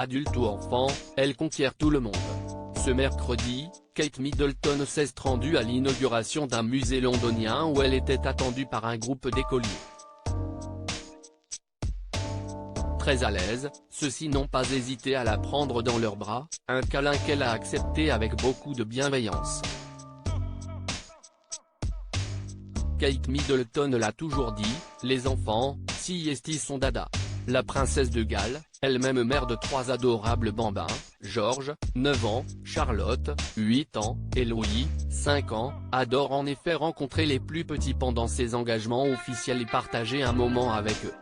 Adulte ou enfant, elle conquiert tout le monde. Ce mercredi, Kate Middleton s'est rendue à l'inauguration d'un musée londonien où elle était attendue par un groupe d'écoliers. Très à l'aise, ceux-ci n'ont pas hésité à la prendre dans leurs bras, un câlin qu'elle a accepté avec beaucoup de bienveillance. Kate Middleton l'a toujours dit, les enfants, CST sont dada. La princesse de Galles, elle-même mère de 3 adorables bambins, George, 9 ans, Charlotte, 8 ans, et Louis, 5 ans, adore en effet rencontrer les plus petits pendant ses engagements officiels et partager un moment avec eux.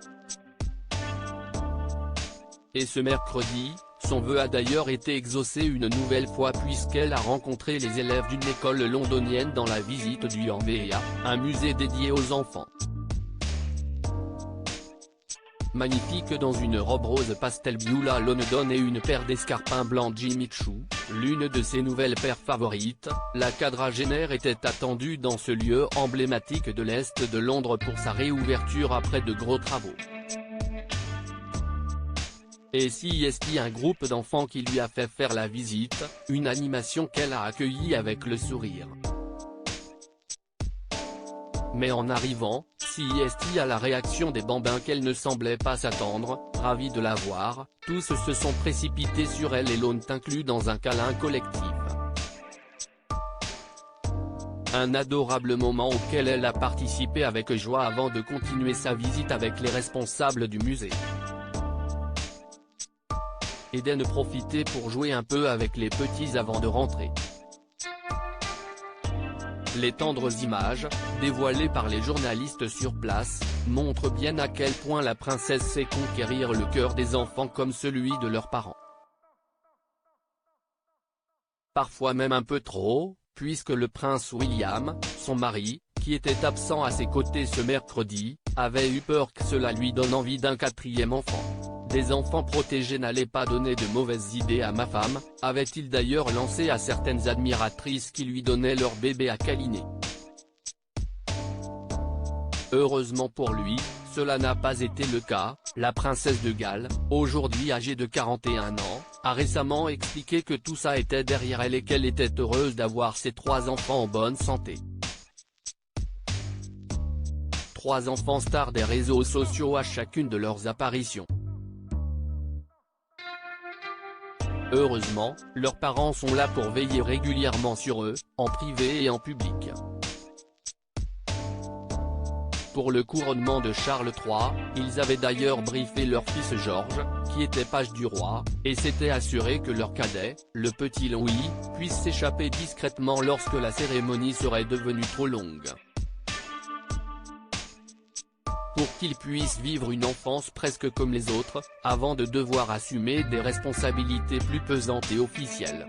Et ce mercredi, son vœu a d'ailleurs été exaucé une nouvelle fois puisqu'elle a rencontré les élèves d'une école londonienne dans la visite du MVA, un musée dédié aux enfants. Magnifique dans une robe rose pastel Beulah London et une paire d'escarpins blancs Jimmy Choo, l'une de ses nouvelles paires favorites, la quadragénaire était attendue dans ce lieu emblématique de l'Est de Londres pour sa réouverture après de gros travaux. Et CST, un groupe d'enfants qui lui a fait faire la visite, une animation qu'elle a accueillie avec le sourire. Mais en arrivant, CST a la réaction des bambins qu'elle ne semblait pas s'attendre, ravis de la voir, tous se sont précipités sur elle et l'ont inclus dans un câlin collectif. Un adorable moment auquel elle a participé avec joie avant de continuer sa visite avec les responsables du musée. Et d'en profiter pour jouer un peu avec les petits avant de rentrer. Les tendres images, dévoilées par les journalistes sur place, montrent bien à quel point la princesse sait conquérir le cœur des enfants comme celui de leurs parents. Parfois même un peu trop, puisque le prince William, son mari, qui était absent à ses côtés ce mercredi, avait eu peur que cela lui donne envie d'un 4e enfant. Des enfants protégés n'allaient pas donner de mauvaises idées à ma femme, avait-il d'ailleurs lancé à certaines admiratrices qui lui donnaient leur bébé à câliner. Heureusement pour lui, cela n'a pas été le cas, la princesse de Galles, aujourd'hui âgée de 41 ans, a récemment expliqué que tout ça était derrière elle et qu'elle était heureuse d'avoir ses 3 enfants en bonne santé. 3 enfants stars des réseaux sociaux à chacune de leurs apparitions. Heureusement, leurs parents sont là pour veiller régulièrement sur eux, en privé et en public. Pour le couronnement de Charles III, ils avaient d'ailleurs briefé leur fils George, qui était page du roi, et s'étaient assurés que leur cadet, le petit Louis, puisse s'échapper discrètement lorsque la cérémonie serait devenue trop longue. Pour qu'il puisse vivre une enfance presque comme les autres, avant de devoir assumer des responsabilités plus pesantes et officielles.